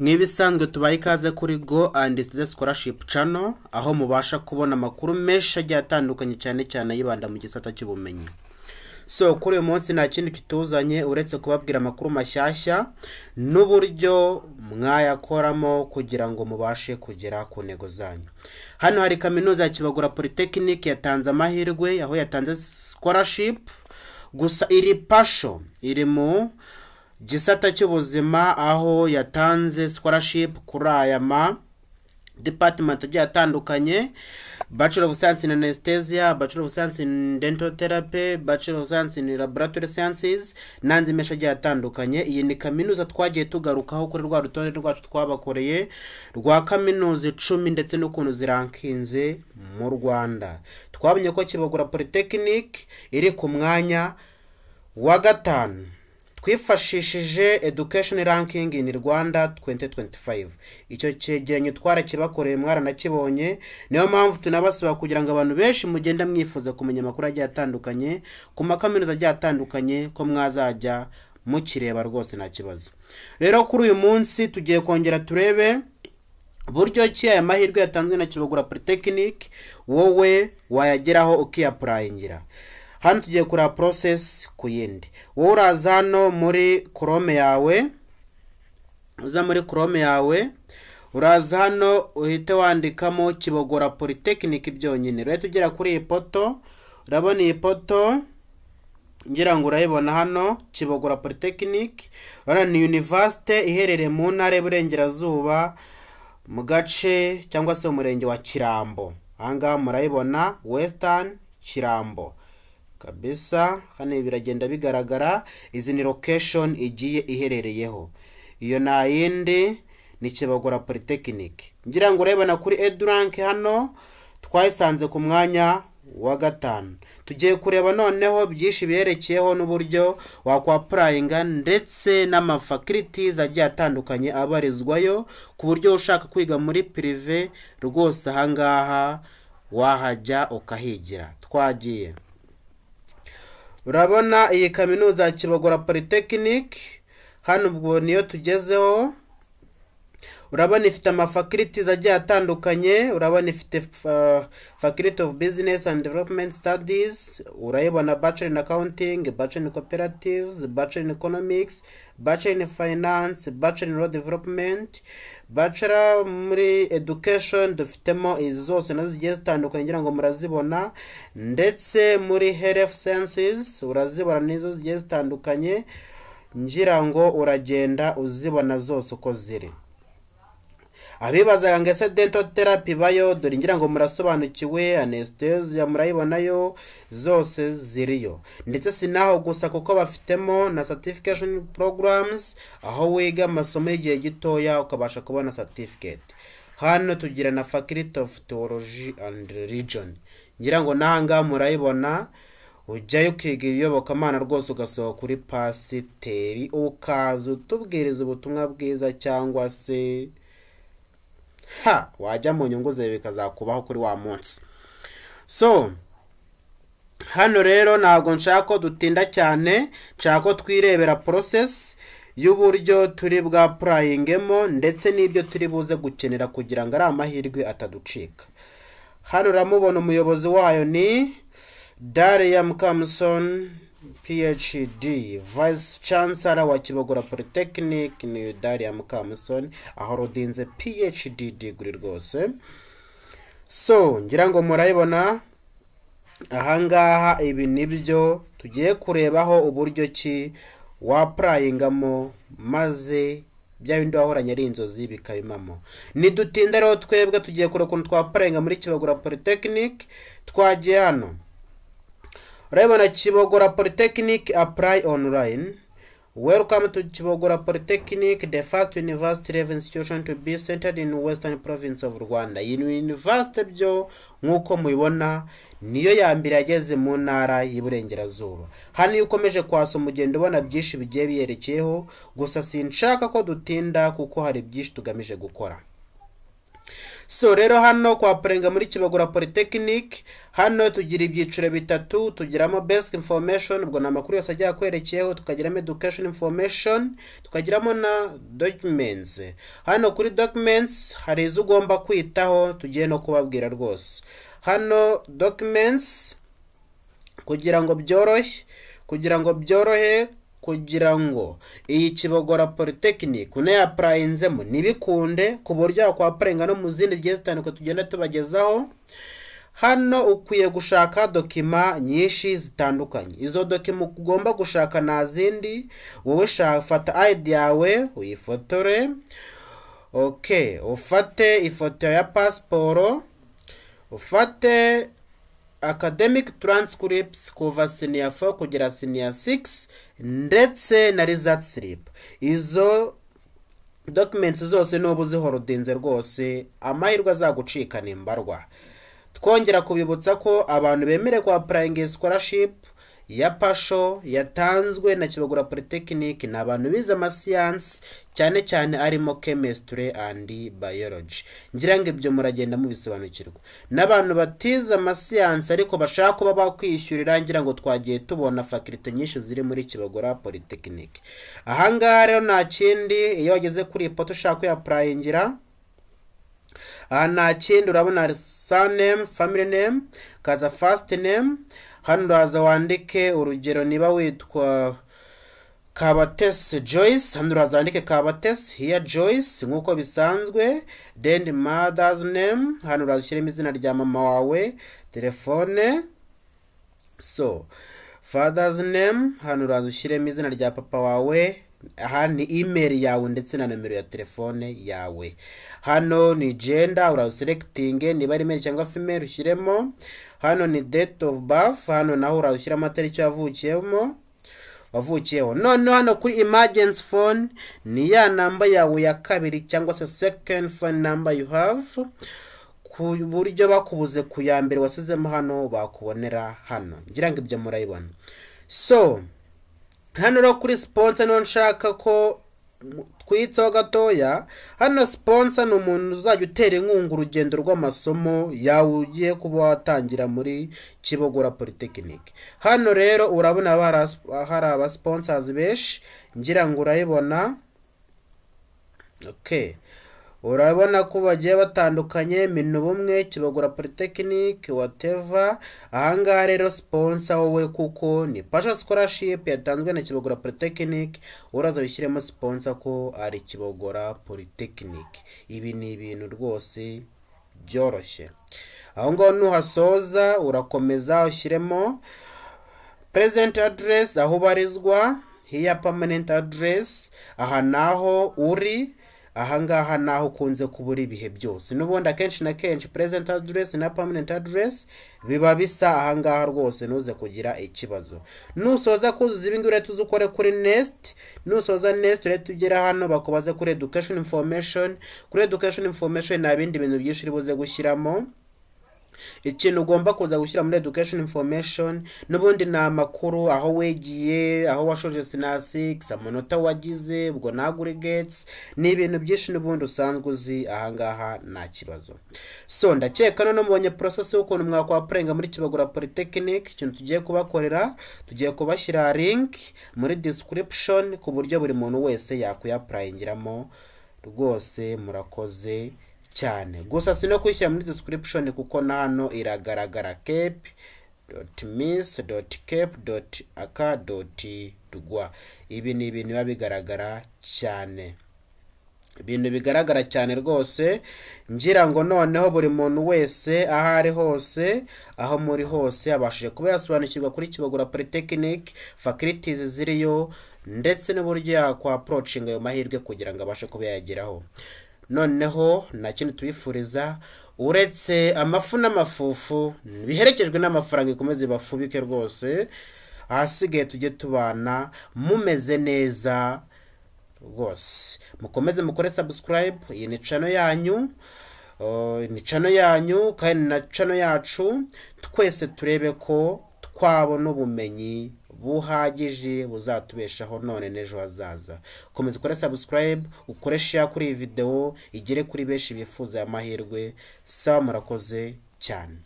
Nk'ibisanzwe tubaye ikaze kuri Go and Study Scholarship Channel aho mubasha kubona amakuru menshi agiye atandukanye cyane cyane yibanda mu gisata cy'ubumenyi. So kuri uyu munsi nta kindi kituzanye uretse kubabwira amakuru mashyashya n'uburyo mwayakoramo kugira ngo mubashe kugera ku ntego zanyu. Hano hari kaminuza ya Kibagura Polytechnic yatanze amahirwe aho yatanze scholarship gusa iri pasho iri mu gisata cy'ubuzima aho yatanze scholarship kuri aya department agiye atandukanye: Bachelor of Science in Anesthesia, Bachelor of Science in Dental Therapy, Bachelor of Science in Laboratory Sciences nanzi mesha agiye atandukanye. Iyi ni kaminuza twagiye tugarukaho kuri rwa rutonde rwacu twabakoreye rwa kaminuza 10 ndetse n'ukuntu zirankinze mu Rwanda. Twabonye ko Kibagura Polytechnic iri ku mwanya wa 5 twifashishije education ranking in Rwanda 2025. Icyo cyegeranyo twarakibakoreye mwaranakibonye, niyo mpamvu tunabasaba kugira ngo abantu benshi mugenda mwifuza kumenya amakuru agiye atandukanye ku makaminuza agiye atandukanye ko mwazajya mukireba rwose nta kibazo. Rero kuri uyu munsi tugiye kongera turebe buryo ki aya mahirwe yatanzwe na Kibagura Polytechnic wowe wayageraho ukiapplyingira. Hano tugiye kuri process ku yindi. Wowe uraza hano muri Chrome yawe, uraza hano uhite wandikamo Kibagura Polytechnic byonyine. Rero tugera kuri iyi poto, urabona iyi poto ngira ngo urayibona hano Kibagura Polytechnic. Urabona ni university iherereye mu ntara y'Iburengerazuba mu gace cyangwa se umurenge wa Kirambo. Aha murayibona Western Kirambo kabisa, hano biragenda bigaragara. Izi ni location igiye iherereyeho, iyo na yindi ni Kibagura Polytechnic. Ngira ngo urebana kuri EduRank hano twayisanze ku mwanya wa 5. Tugiye kureba noneho byinshi biherekeyeho n'uburyo wakwapplyinga ndetse n'amafaculties agiye atandukanye abarizwayo, ku buryo ushaka kwiga muri prive rwose ahangaha wahajya ukahigira. Twagiye urabona iyi kaminuza ya Kibagura Polytechnic hano ubwo niyo tugezeho. Urabona ifite amafaculties agiye atandukanye, urabona ifite Faculty of Business and Development Studies, urayibona Bachelor in Accounting, Bachelor in Cooperatives, Bachelor in Economics, Bachelor in Finance, Bachelor in Law Development, Bachelor muri Education dufitemo izi zose nazo zigiye zitandukanye ngira ngo murazibona, ndetse muri Health Sciences urazibona nizo zigiye zitandukanye ngira ngo uragenda uzibona zose uko ziri. Abibazaga ngo ese dental therapy bayo dore ngira ngo murasobanukiwe, anesthesia murayibonayo zose ziriyo. Ndetse sinaho gusa kuko bafitemo na certification programs aho wiga amasomo y'igihe gitoya ukabasha kubona certificate. Hano tugira na Faculty of Theology and Religion ngira ngo nahanga murayibona, ujyayo ukiga iyobokamana rwose ugasohoka kuri pasiteri ukaza utubwiriza ubutumwa bwiza cyangwa se wajya mu nyungu zawe bikazakubaho kuri wa munsi. So hano rero ntabwo nshaka ko dutinda cyane, nshaka ko twirebera process y'uburyo turi bwa applyingemo ndetse n'ibyo turi buze gukenera kugira ngo ari amahirwe ataducika. Hano uramubona umuyobozi wayo ni Daria Mukamusoni PhD, Vice Chancellor wa Kibagura Polytechnic ni Daria Mukamusoni aho rodinze PhD degree rwose. So ngira ngo murayibona ahangaha ibi nibyo tugiye kurebaho uburyo ki wapplyingamo maze bya bindi wahoranye ari inzozi bikabimamo. Nidutinda rero twebwe tugiye kure ukuntu twapplyinga muri Kibagura Polytechnic. Twagiye hano urabona Kibagura Polytechnic apply online. Welcome to Kibagura Polytechnic, the first university level institution to be centered in Western province of Rwanda. Iyi university byo nkuko mubibona niyo ya mbere yageze mu ntara y'Iburengerazuba. Hano iyo ukomeje kwasoma ugenda ubona byinshi bigiye biyerekeyeho, gusa sinshaka ko dutinda kuko hari byinshi tugamije gukora. So rero hano kwa Prenga muri Kibagora Polytechnic hano tugira ibyiciro bitatu, tugiramo basic information ubwo na makuru yose ajya kwerekeyeho, tukagiramo education information, tukagiramo na documents. Hano kuri documents hari izo ugomba kwitaho tugiye no kubabwira rwose. Hano documents kugira ngo byorohe kugira ngo iyi Kibagora Polytechnic unayaprayinzemo nibikunde ku buryo kwa Prenga no mu zindi gihe zitandukanye tugenda tubagezaho. Hano ukwiye gushaka dokima nyinshi zitandukanye. Izo dokima ugomba gushaka na zindi wowe fata ID yawe uyifotore. Okay, ufate ifoto ya passport, ufate academic transcripts kuva senior 4 kugera senior 6 ndetse na result slip. Izo documents zose n'ubu zihorodinze rwose amahirwe azagucika nimbarwa. Twongera kubibutsa ko abantu bemere kwa applying scholarship ya pasho yatanzwe na Kibagora Polytechnic ni abantu bize amascience cyane cyane arimo chemistry and biology. Ngira ngo ibyo muragenda mubisobanukirwa. N'abantu batize amascience ariko bashaka kuba bakwishyurira, ngira ngo twagiye tubona faculty nyinshi ziri muri Kibagora Polytechnic. Ahangaha rero nta kindi, iyo wageze kuri ipoto ushaka applyingira nta kindi urabona surname, family name, kaza first name. Hano uraza wandike urugero niba witwa Kabatesi Joyce, hano uraza wandike Kabatesi here Joyce nkuko bisanzwe. Then mother's name, hano uraza ushyiremo izina rya mama wawe, telefone. So father's name, hano uraza ushyiremo izina rya papa wawe, aha ni email yawe ndetse na numero ya telefone yawe. Hano ni gender, uraza selecting niba ari male cyangwa female ushyiremo. Hano ni date of birth, hano naho uraza ushyiramo amatariki wavukiyeho. None hano kuri emergency phone ni ya namba yawe ya kabiri cyangwa se second phone number you have, ku buryo bakubuze ku ya mbere wasizemo hano bakubonera hano. Ngira ngo ibyo murayibona. So hano ro kuri sponsor no nshaka ko twitsaho gatoya. Hano sponsor ni umuntu uzajya utera inkunga urugendo rw'amasomo yawe ugiye kuba watangira muri Kibagora Polytechnic. Hano rero urabona hari aba sponsors benshi, ngira ngo urayibona. Okay, urabona ko bagiye batandukanye, Minubumwe, Kibagora Polytechnic, whatever. Ahangaha rero sponsor wowe kuko ni Pasha Scholarship yatanzwe na Kibagora Polytechnic, uraza wishyiremo sponsor ko ari Kibagora Polytechnic. Ibi ni ibintu rwose byoroshye. Aho ngaho nuhasoza urakomeza ushyiremo present address aho barizwa, here permanent address aha naho uri, ahangaha naho kunze kubura ibihe byose. Nubundi akenshi na kenshi present address na permanent address biba bisa ahangaha rwose, nuze kugira ikibazo. Nusoza kuzuza ibindi ure tuzukore kuri next. Nusoza next ure tugera hano bakubaze kuri education information. Kuri education information na bindi bintu byinshi ribuze gushyiramo. Ikintu ugomba kuza gushyira muri education information n'ubundi na makuru, aho wegiye, aho washoje sina 6, amanota wagize, ubwo na aggregates, ni ibintu byinshi n'ubundi usanzwe uzi ahangaha nta kibazo. So ndakeka none mubonye process y'ukuntu mwakwa Prenga muri Kibagora Polytechnic. Ikintu tugiye kubakorera, tugiye kubashyira link muri description ku buryo buri muntu wese yakuyaprayingiramo rwose. Murakoze cyane. Gusa sino kwishyira muri description kuko na hano iragaragara cape.miss.cape.aka.rwa. Ibi ni ibintu biba bigaragara cyane, ibintu bigaragara cyane rwose. Ngira ngo noneho buri muntu wese ahari hose, aho muri hose abashije kuba yasobanukirwa kuri Kibagora Polytechnic, faculties ziriyo ndetse n'uburyo yakwa approaching ayo mahirwe kugira ngo abashe kuba yageraho. Noneho nta kintu tubifuriza uretse amafu n'amafufu biherekejwe n'amafaranga ikomeze bafubike rwose. Ahasigaye tujye tubana mumeze neza rwose. Mukomeze mukore subscribe, iyi ni channel yanyu, kandi na channel yacu, twese turebe ko twabona ubumenyi buhagije buzatubeshaho none n'ejo hazaza. Komeza ukore subscribe, ukore share kuri iyi video igere kuri benshi bifuza aya mahirwe. Sawa, murakoze cyane.